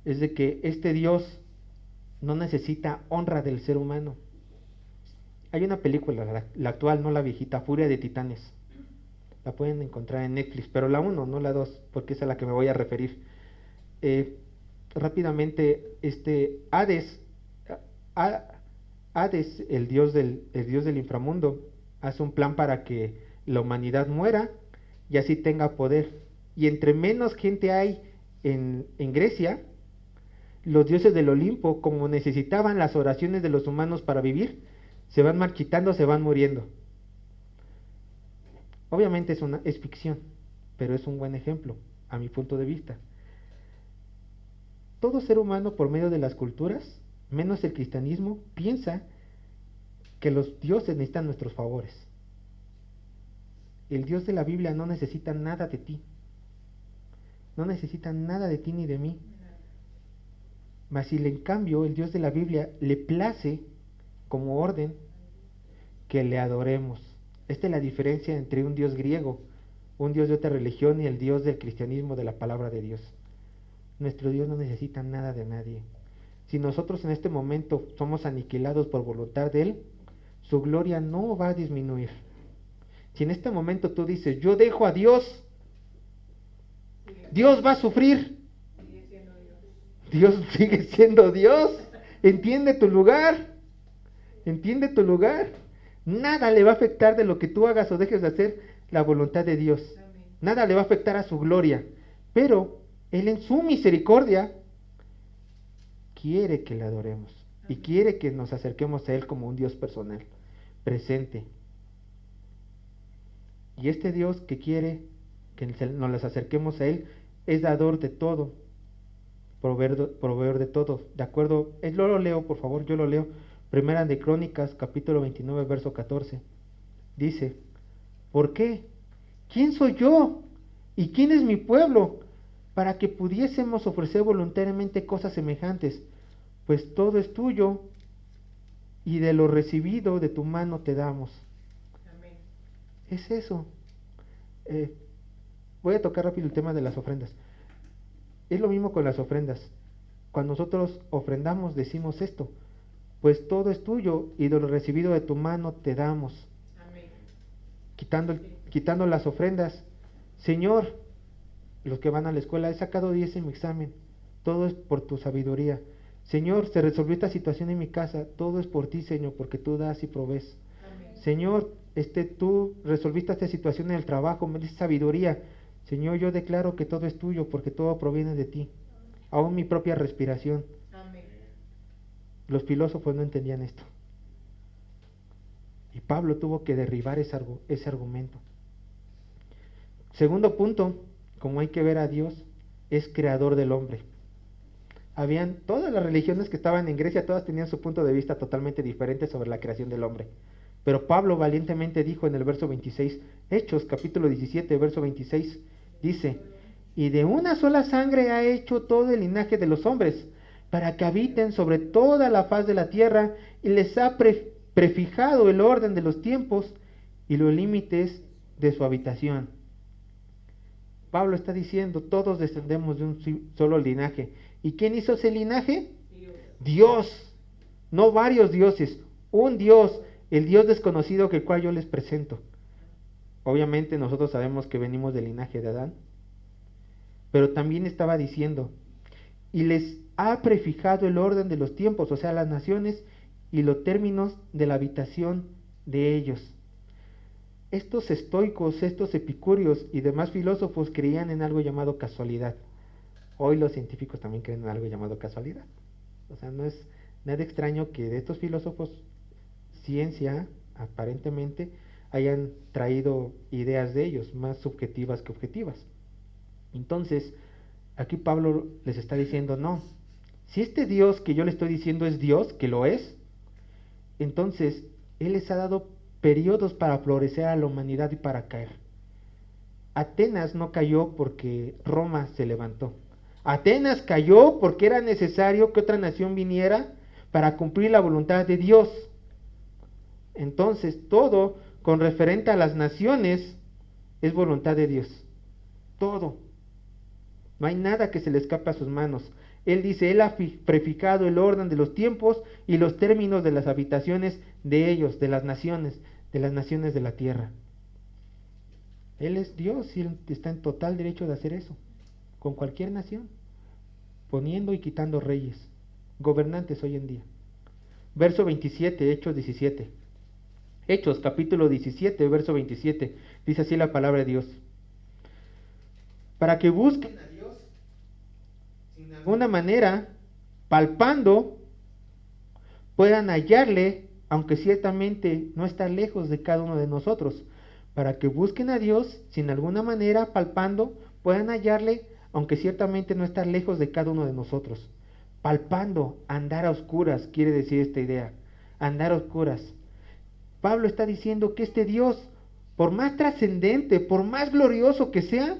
es de que este Dios no necesita honra del ser humano. Hay una película, la actual, no la viejita, Furia de Titanes. La pueden encontrar en Netflix, pero la 1, no la 2, porque es a la que me voy a referir. Rápidamente, Hades, Hades, el dios del inframundo, hace un plan para que la humanidad muera y así tenga poder. Y entre menos gente hay en Grecia, los dioses del Olimpo, como necesitaban las oraciones de los humanos para vivir, se van marchitando, se van muriendo. Obviamente es ficción, pero es un buen ejemplo, a mi punto de vista. Todo ser humano, por medio de las culturas, menos el cristianismo, piensa que los dioses necesitan nuestros favores. El Dios de la Biblia no necesita nada de ti. No necesita nada de ti ni de mí. Mas si en cambio el Dios de la Biblia le place como orden que le adoremos. Esta es la diferencia entre un Dios griego, un Dios de otra religión y el Dios del cristianismo, de la palabra de Dios. Nuestro Dios no necesita nada de nadie. Si nosotros en este momento somos aniquilados por voluntad de Él, su gloria no va a disminuir. Si en este momento tú dices, yo dejo a Dios, Dios va a sufrir. Dios sigue siendo Dios. Entiende tu lugar. Entiende tu lugar. Nada le va a afectar de lo que tú hagas o dejes de hacer la voluntad de Dios. Nada le va a afectar a su gloria. Pero Él en su misericordia quiere que le adoremos. Y quiere que nos acerquemos a Él como un Dios personal, presente. Y este Dios que quiere que nos acerquemos a Él es dador de todo, proveedor de todo. De acuerdo, yo lo leo, por favor, yo lo leo. Primera de Crónicas, capítulo 29, verso 14. Dice, ¿por qué? ¿Quién soy yo? ¿Y quién es mi pueblo? Para que pudiésemos ofrecer voluntariamente cosas semejantes, pues todo es tuyo y de lo recibido de tu mano te damos. Amén. Es eso. Voy a tocar rápido el tema de las ofrendas. Es lo mismo con las ofrendas. Cuando nosotros ofrendamos decimos esto, pues todo es tuyo y de lo recibido de tu mano te damos. Amén. Quitando las ofrendas, Señor, los que van a la escuela, he sacado 10 en mi examen, todo es por tu sabiduría. Señor, se resolvió esta situación en mi casa, todo es por ti, Señor, porque tú das y provees. Amén. Señor, tú resolviste esta situación en el trabajo, me dices sabiduría. Señor, yo declaro que todo es tuyo, porque todo proviene de ti, aún mi propia respiración. Amén. Los filósofos no entendían esto. Y Pablo tuvo que derribar ese argumento. Segundo punto, como hay que ver a Dios, es creador del hombre. Todas las religiones que estaban en Grecia, todas tenían su punto de vista totalmente diferente sobre la creación del hombre. Pero Pablo valientemente dijo en el verso 26, Hechos capítulo 17, verso 26, dice, y de una sola sangre ha hecho todo el linaje de los hombres, para que habiten sobre toda la faz de la tierra, y les ha prefijado el orden de los tiempos y los límites de su habitación. Pablo está diciendo, todos descendemos de un solo linaje. ¿Y quién hizo ese linaje? Dios. No varios dioses, un Dios, el Dios desconocido que el cual yo les presento. Obviamente nosotros sabemos que venimos del linaje de Adán, pero también estaba diciendo, y les ha prefijado el orden de los tiempos, o sea, las naciones y los términos de la habitación de ellos. Estos estoicos, estos epicúreos y demás filósofos creían en algo llamado casualidad. Hoy los científicos también creen en algo llamado casualidad. O sea, no es nada extraño que de estos filósofos, ciencia, aparentemente, hayan traído ideas de ellos, más subjetivas que objetivas. Entonces, aquí Pablo les está diciendo, no, si este Dios que yo le estoy diciendo es Dios, que lo es, entonces Él les ha dado periodos para florecer a la humanidad y para caer. Atenas no cayó porque Roma se levantó. Atenas cayó porque era necesario que otra nación viniera para cumplir la voluntad de Dios. Entonces, todo con referente a las naciones es voluntad de Dios. Todo. No hay nada que se le escape a sus manos. Él dice, Él ha prefijado el orden de los tiempos y los términos de las habitaciones de ellos, de las naciones de la tierra. Él es Dios y Él está en total derecho de hacer eso, con cualquier nación, poniendo y quitando reyes, gobernantes hoy en día. Verso 27, Hechos 17. Hechos, capítulo 17, verso 27. Dice así la palabra de Dios. Para que busquen a Dios sin de alguna manera, palpando, puedan hallarle, aunque ciertamente no está lejos de cada uno de nosotros. Para que busquen a Dios sin alguna manera, palpando, puedan hallarle, aunque ciertamente no está lejos de cada uno de nosotros. Palpando, andar a oscuras, quiere decir esta idea. Andar a oscuras. Pablo está diciendo que este Dios, por más trascendente, por más glorioso que sea,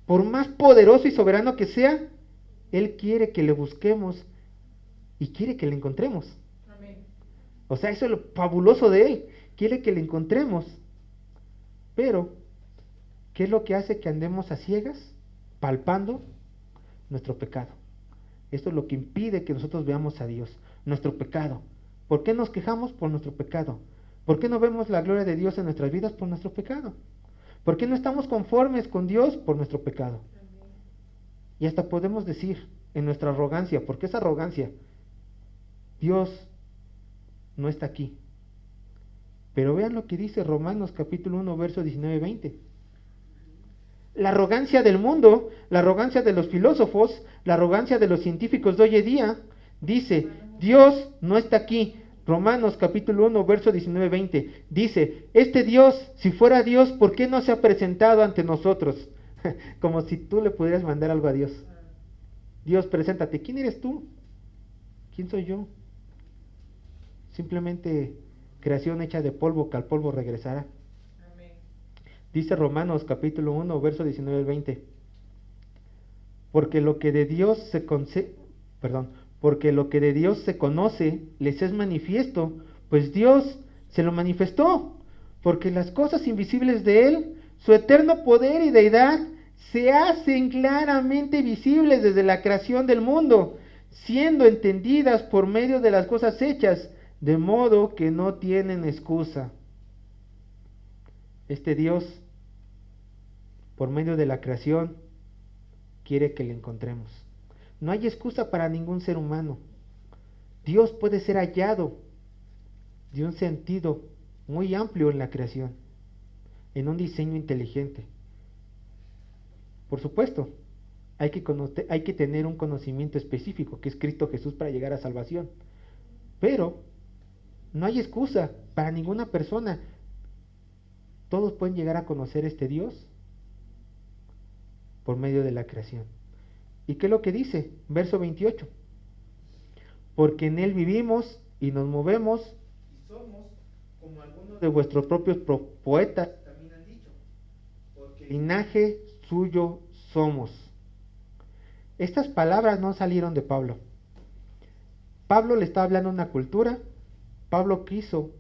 por más poderoso y soberano que sea, Él quiere que le busquemos y quiere que le encontremos. Amén. O sea, eso es lo fabuloso de Él. Quiere que le encontremos. Pero, ¿qué es lo que hace que andemos a ciegas? Palpando nuestro pecado. Esto es lo que impide que nosotros veamos a Dios, nuestro pecado. ¿Por qué nos quejamos? Por nuestro pecado. ¿Por qué no vemos la gloria de Dios en nuestras vidas? Por nuestro pecado. ¿Por qué no estamos conformes con Dios? Por nuestro pecado. Y hasta podemos decir en nuestra arrogancia, porque es arrogancia, Dios no está aquí. Pero vean lo que dice Romanos capítulo 1, verso 19-20. La arrogancia del mundo, la arrogancia de los filósofos, la arrogancia de los científicos de hoy en día, dice, Dios no está aquí. Romanos capítulo 1, verso 19-20, dice, este Dios, si fuera Dios, ¿por qué no se ha presentado ante nosotros? Como si tú le pudieras mandar algo a Dios. Dios, preséntate. ¿Quién eres tú? ¿Quién soy yo? Simplemente creación hecha de polvo, que al polvo regresará. Amén. Dice Romanos capítulo 1, verso 19-20. Porque lo que de Dios porque lo que de Dios se conoce les es manifiesto, pues Dios se lo manifestó, porque las cosas invisibles de Él, su eterno poder y deidad, se hacen claramente visibles desde la creación del mundo, siendo entendidas por medio de las cosas hechas, de modo que no tienen excusa. Este Dios, por medio de la creación, quiere que le encontremos. No hay excusa para ningún ser humano. Dios puede ser hallado de un sentido muy amplio en la creación, en un diseño inteligente. Por supuesto, hay que tener un conocimiento específico, que es Cristo Jesús, para llegar a salvación. Pero no hay excusa para ninguna persona. Todos pueden llegar a conocer este Dios por medio de la creación. ¿Y qué es lo que dice? Verso 28. Porque en Él vivimos y nos movemos y somos, como algunos de vuestros propios poetas también han dicho, porque linaje suyo somos. Estas palabras no salieron de Pablo. Pablo le está hablando a una cultura. Pablo quiso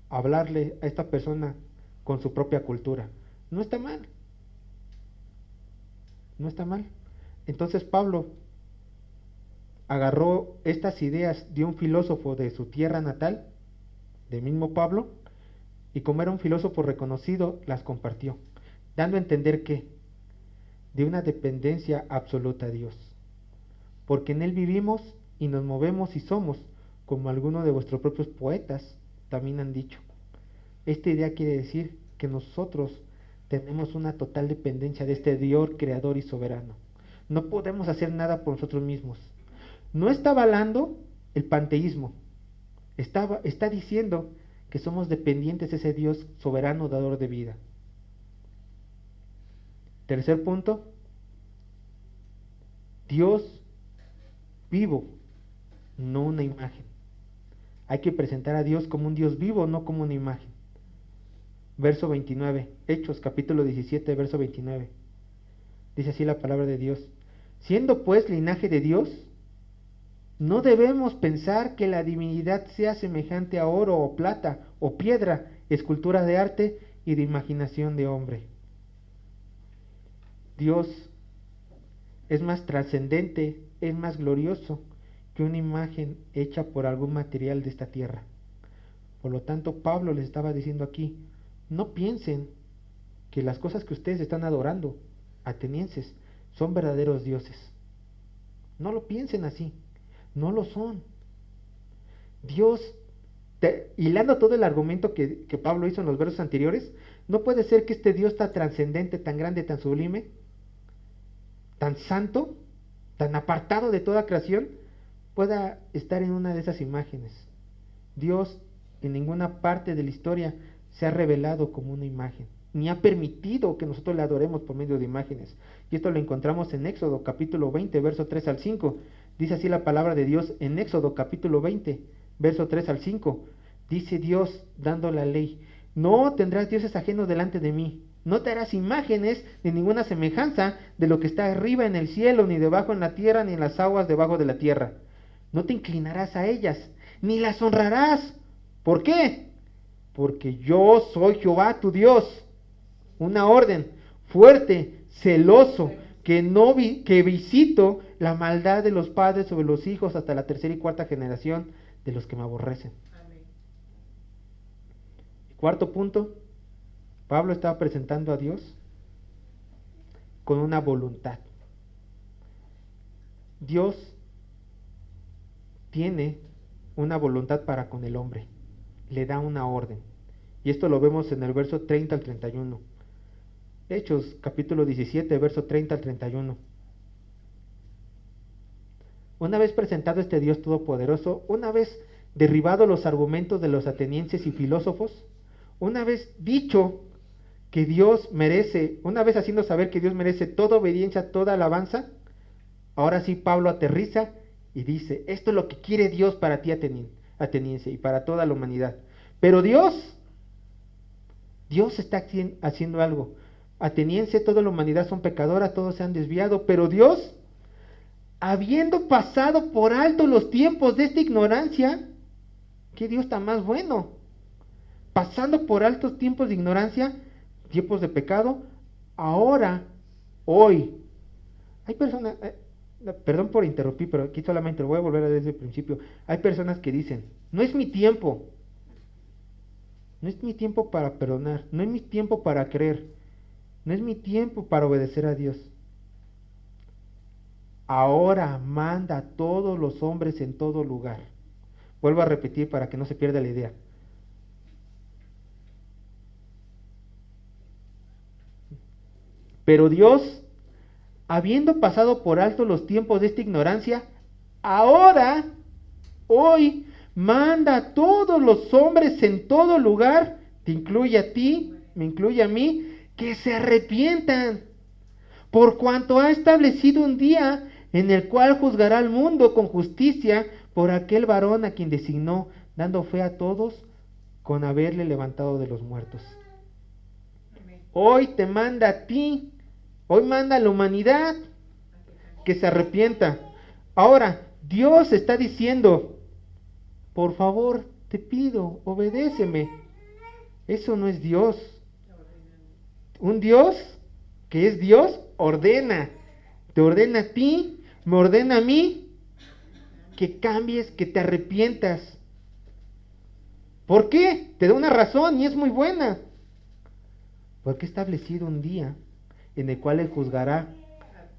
hablarle a esta persona con su propia cultura. No está mal. No está mal. Entonces Pablo agarró estas ideas de un filósofo de su tierra natal, del mismo Pablo, y como era un filósofo reconocido, las compartió, dando a entender que de una dependencia absoluta a Dios. Porque en Él vivimos y nos movemos y somos, como algunos de vuestros propios poetas también han dicho. Esta idea quiere decir que nosotros tenemos una total dependencia de este Dios creador y soberano. No podemos hacer nada por nosotros mismos. No está avalando el panteísmo. Está diciendo que somos dependientes de ese Dios soberano, dador de vida. Tercer punto. Dios vivo, no una imagen. Hay que presentar a Dios como un Dios vivo, no como una imagen. Verso 29, Hechos capítulo 17, verso 29. Dice así la palabra de Dios. Siendo pues linaje de Dios, No debemos pensar que la divinidad sea semejante a oro o plata o piedra, escultura de arte y de imaginación de hombre. Dios es más trascendente, es más glorioso que una imagen hecha por algún material de esta tierra. Por lo tanto, Pablo les estaba diciendo aquí, no piensen que las cosas que ustedes están adorando, atenienses, son verdaderos dioses. No lo piensen así, no lo son. Dios, hilando todo el argumento que Pablo hizo en los versos anteriores, no puede ser que este Dios tan trascendente, tan grande, tan sublime, tan santo, tan apartado de toda creación, pueda estar en una de esas imágenes. Dios en ninguna parte de la historia se ha revelado como una imagen, ni ha permitido que nosotros le adoremos por medio de imágenes. Y esto lo encontramos en Éxodo capítulo 20, verso 3 al 5. Dice así la palabra de Dios en Éxodo capítulo 20, verso 3 al 5. Dice Dios dando la ley: no tendrás dioses ajenos delante de mí. No te harás imágenes ni ninguna semejanza de lo que está arriba en el cielo, ni debajo en la tierra, ni en las aguas debajo de la tierra. No te inclinarás a ellas, ni las honrarás. ¿Por qué? Porque yo soy Jehová tu Dios. Una orden fuerte, celoso, que visito la maldad de los padres sobre los hijos hasta la tercera y cuarta generación de los que me aborrecen. Amén. Cuarto punto, Pablo estaba presentando a Dios con una voluntad. Dios tiene una voluntad para con el hombre, le da una orden. Y esto lo vemos en el verso 30 al 31. Hechos, capítulo 17, verso 30 al 31. Una vez presentado este Dios todopoderoso, una vez derribado los argumentos de los atenienses y filósofos, una vez dicho que Dios merece, una vez haciendo saber que Dios merece toda obediencia, toda alabanza, ahora sí Pablo aterriza y dice: esto es lo que quiere Dios para ti, ateniense, y para toda la humanidad. Pero Dios está haciendo algo. Ateniense, toda la humanidad son pecadoras, todos se han desviado, pero Dios, habiendo pasado por alto los tiempos de esta ignorancia, ¿qué Dios tan más bueno? Pasando por altos tiempos de ignorancia, tiempos de pecado, ahora, hoy, hay personas, perdón por interrumpir, pero aquí solamente lo voy a volver a desde el principio. Hay personas que dicen: no es mi tiempo, no es mi tiempo para perdonar, no es mi tiempo para creer, no es mi tiempo para obedecer a Dios. Ahora manda a todos los hombres en todo lugar. Vuelvo a repetir para que no se pierda la idea. Pero Dios, habiendo pasado por alto los tiempos de esta ignorancia, ahora, hoy, manda a todos los hombres en todo lugar, te incluye a ti, me incluye a mí, que se arrepientan, por cuanto ha establecido un día en el cual juzgará al mundo con justicia por aquel varón a quien designó, dando fe a todos con haberle levantado de los muertos. Hoy te manda a ti, hoy manda a la humanidad que se arrepienta. Ahora, Dios está diciendo: por favor, te pido, obedéceme. Eso no es Dios. Un Dios que es Dios ordena. Te ordena a ti, me ordena a mí, que cambies, que te arrepientas. ¿Por qué? Te da una razón y es muy buena. Porque ha establecido un día en el cual Él juzgará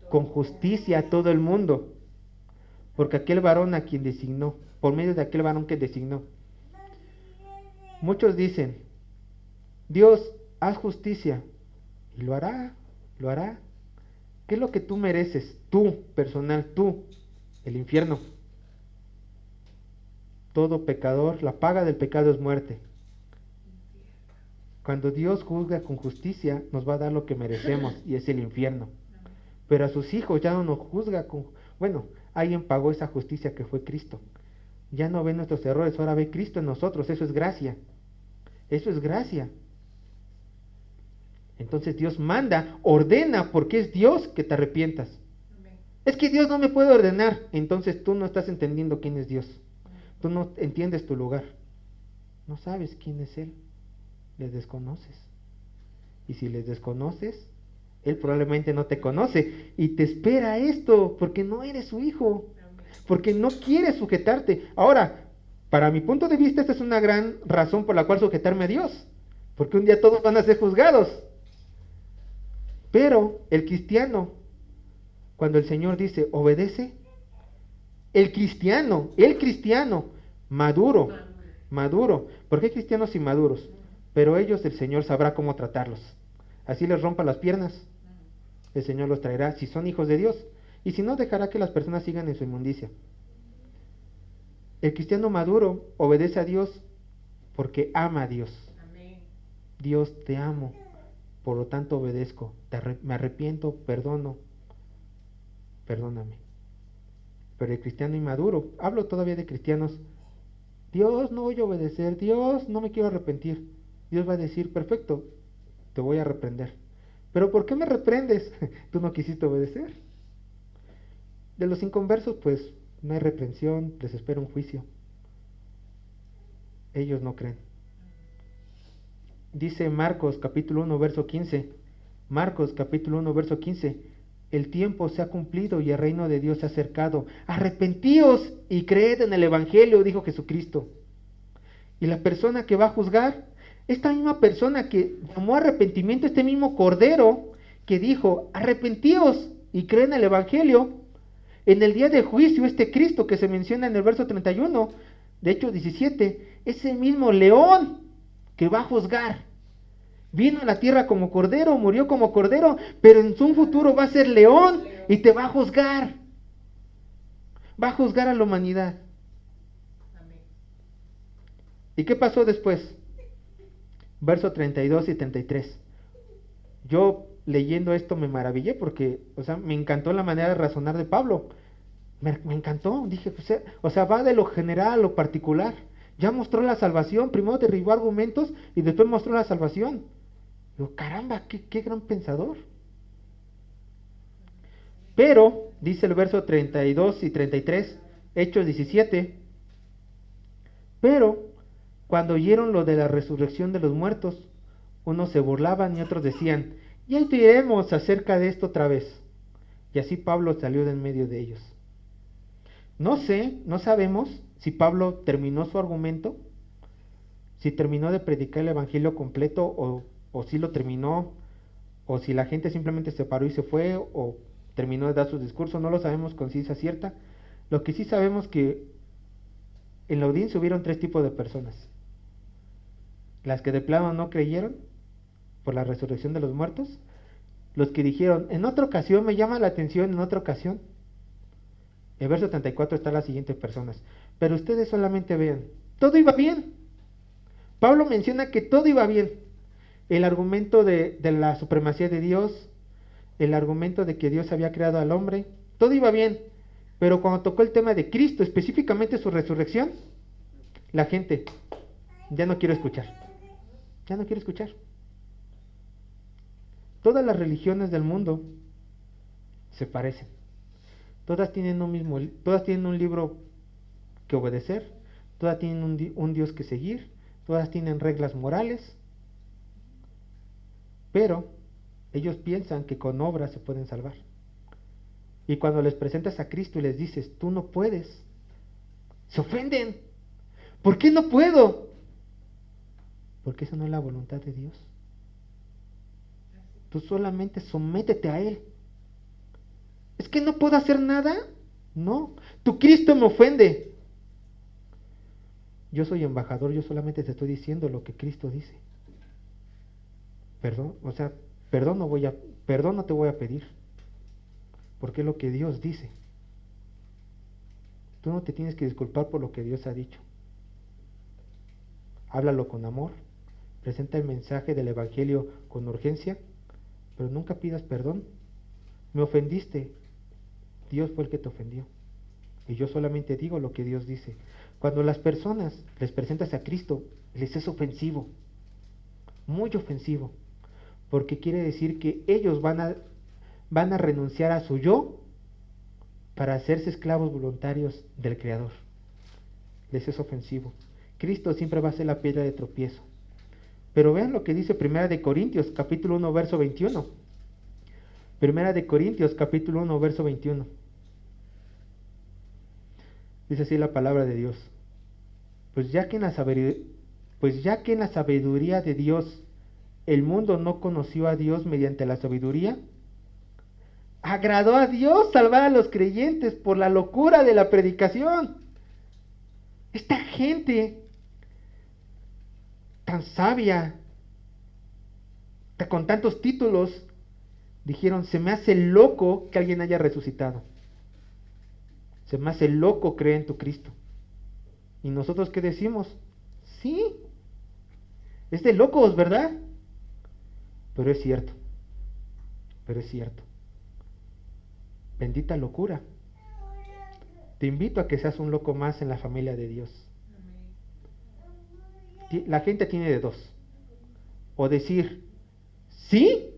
con justicia a todo el mundo. Porque aquel varón a quien designó, por medio de aquel varón que designó. Muchos dicen: Dios, haz justicia. Y lo hará, lo hará. ¿Qué es lo que tú mereces? Tú, personal, tú, el infierno. Todo pecador, la paga del pecado es muerte. Cuando Dios juzga con justicia, nos va a dar lo que merecemos, y es el infierno. Pero a sus hijos ya no nos juzga con... Bueno, alguien pagó esa justicia que fue Cristo. Ya no ve nuestros errores, ahora ve Cristo en nosotros. Eso es gracia. Eso es gracia. Entonces Dios manda, ordena, porque es Dios, que te arrepientas. Es que Dios no me puede ordenar. Entonces tú no estás entendiendo quién es Dios. Tú no entiendes tu lugar. No sabes quién es Él. Les desconoces. Y si les desconoces, Él probablemente no te conoce. Y te espera esto, porque no eres su hijo. Porque no quiere sujetarte. Ahora, para mi punto de vista, esta es una gran razón por la cual sujetarme a Dios. Porque un día todos van a ser juzgados. Pero el cristiano, cuando el Señor dice, obedece, el cristiano, maduro. Porque hay cristianos inmaduros, pero ellos el Señor sabrá cómo tratarlos. Así les rompa las piernas, el Señor los traerá si son hijos de Dios. Y si no, dejará que las personas sigan en su inmundicia. El cristiano maduro obedece a Dios porque ama a Dios. Amén. Dios, te amo, por lo tanto obedezco. Me arrepiento, perdóname. Pero el cristiano inmaduro, hablo todavía de cristianos, Dios, no voy a obedecer, Dios, no me quiero arrepentir. Dios va a decir, perfecto, te voy a reprender. ¿Pero por qué me reprendes? Tú no quisiste obedecer. De los inconversos, pues, no hay reprensión, les espera un juicio. Ellos no creen. Dice Marcos capítulo 1, verso 15. Marcos capítulo 1, verso 15. El tiempo se ha cumplido y el reino de Dios se ha acercado. Arrepentíos y creed en el Evangelio, dijo Jesucristo. Y la persona que va a juzgar, esta misma persona que llamó arrepentimiento, este mismo Cordero que dijo, arrepentíos y creed en el Evangelio, en el día de juicio, este Cristo que se menciona en el verso 31, de Hechos 17, ese mismo león que va a juzgar, vino a la tierra como cordero, murió como cordero, pero en su futuro va a ser león y te va a juzgar. Va a juzgar a la humanidad. Amén. ¿Y qué pasó después? Verso 32 y 33. Yo leyendo esto me maravillé porque, me encantó la manera de razonar de Pablo. Me encantó, dije, va de lo general a lo particular. Ya mostró la salvación, primero derribó argumentos y después mostró la salvación. Digo, caramba, qué gran pensador. Pero, dice el verso 32 y 33, Hechos 17, pero cuando oyeron lo de la resurrección de los muertos, unos se burlaban y otros decían, ya diremos acerca de esto otra vez. Y así Pablo salió de en medio de ellos. No sabemos si Pablo terminó su argumento, si terminó de predicar el evangelio completo o si lo terminó, o si la gente simplemente se paró y se fue, o terminó de dar su discurso, no lo sabemos con ciencia cierta. Lo que sí sabemos que en la audiencia hubieron tres tipos de personas. Las que de plano no creyeron por la resurrección de los muertos, los que dijeron, en otra ocasión, me llama la atención, en otra ocasión. En verso 34 están las siguientes personas. Pero ustedes solamente vean, todo iba bien. Pablo menciona que todo iba bien. El argumento de la supremacía de Dios, el argumento de que Dios había creado al hombre, todo iba bien. Pero cuando tocó el tema de Cristo, específicamente su resurrección, la gente, ya no quiero escuchar. Ya no quiero escuchar. Todas las religiones del mundo se parecen. Todas tienen un libro que obedecer, todas tienen un Dios que seguir, todas tienen reglas morales, pero ellos piensan que con obras se pueden salvar. Y cuando les presentas a Cristo y les dices, tú no puedes, se ofenden. ¿Por qué no puedo? Porque esa no es la voluntad de Dios. Tú solamente sométete a Él. ¿Es que no puedo hacer nada? No. Tu Cristo me ofende. Yo soy embajador, yo solamente te estoy diciendo lo que Cristo dice. Perdón no te voy a pedir. Porque es lo que Dios dice. Tú no te tienes que disculpar por lo que Dios ha dicho. Háblalo con amor. Presenta el mensaje del Evangelio con urgencia, pero nunca pidas perdón. Me ofendiste. Dios fue el que te ofendió. Y yo solamente digo lo que Dios dice. Cuando las personas les presentas a Cristo, les es ofensivo. Muy ofensivo. Porque quiere decir que ellos van a renunciar a su yo para hacerse esclavos voluntarios del Creador. Les es ofensivo. Cristo siempre va a ser la piedra de tropiezo. Pero vean lo que dice Primera de Corintios, capítulo 1, verso 21. Primera de Corintios, capítulo 1, verso 21. Dice así la palabra de Dios. Pues ya que en la sabiduría de Dios el mundo no conoció a Dios mediante la sabiduría, agradó a Dios salvar a los creyentes por la locura de la predicación. Esta gente tan sabia, con tantos títulos, dijeron, se me hace loco que alguien haya resucitado. Se me hace loco creer en tu Cristo. ¿Y nosotros qué decimos? Sí, es de locos, ¿verdad? Pero es cierto, pero es cierto. Bendita locura. Te invito a que seas un loco más en la familia de Dios. La gente tiene de dos. O decir sí,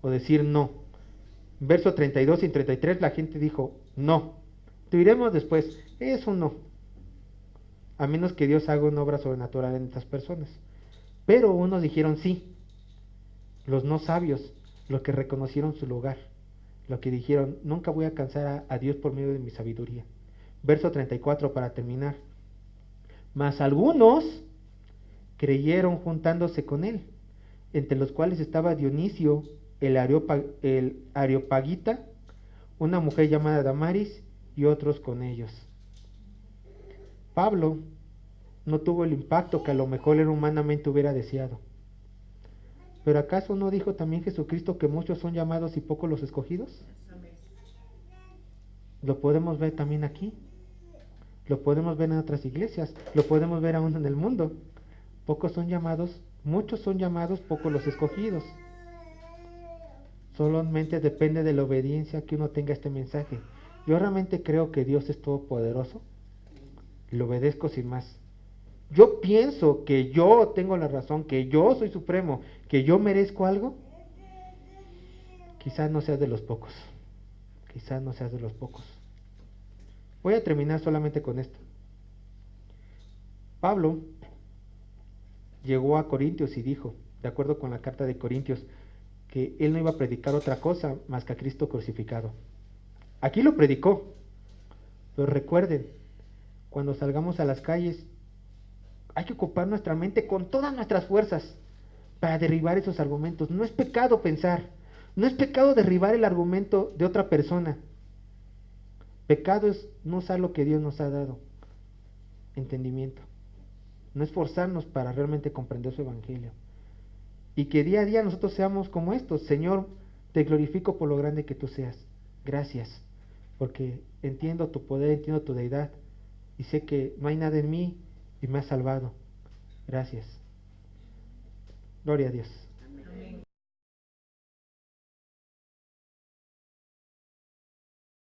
o decir no. Verso 32 y 33 la gente dijo no. Te diremos después, es un no. A menos que Dios haga una obra sobrenatural en estas personas. Pero unos dijeron sí. Los no sabios, los que reconocieron su lugar. Los que dijeron, nunca voy a alcanzar a Dios por medio de mi sabiduría. Verso 34 para terminar. Mas algunos creyeron juntándose con él, entre los cuales estaba Dionisio, el Areopagita, una mujer llamada Damaris y otros con ellos. Pablo no tuvo el impacto que a lo mejor él humanamente hubiera deseado. ¿Pero acaso no dijo también Jesucristo que muchos son llamados y pocos los escogidos? Lo podemos ver también aquí. Lo podemos ver en otras iglesias. Lo podemos ver aún en el mundo. Pocos son llamados, muchos son llamados, pocos los escogidos. Solamente depende de la obediencia que uno tenga a este mensaje. Yo realmente creo que Dios es todopoderoso. Le obedezco sin más. Yo pienso que yo tengo la razón, que yo soy supremo, que yo merezco algo. Quizás no seas de los pocos. Quizás no seas de los pocos. Voy a terminar solamente con esto. Pablo llegó a Corintios y dijo, de acuerdo con la carta de Corintios, que él no iba a predicar otra cosa más que a Cristo crucificado. Aquí lo predicó, pero recuerden, cuando salgamos a las calles, hay que ocupar nuestra mente con todas nuestras fuerzas para derribar esos argumentos. No es pecado pensar, no es pecado derribar el argumento de otra persona. Pecado es no usar lo que Dios nos ha dado, entendimiento. No esforzarnos para realmente comprender su evangelio. Y que día a día nosotros seamos como estos. Señor, te glorifico por lo grande que tú seas. Gracias, porque entiendo tu poder, entiendo tu deidad, y sé que no hay nada en mí y me has salvado. Gracias. Gloria a Dios.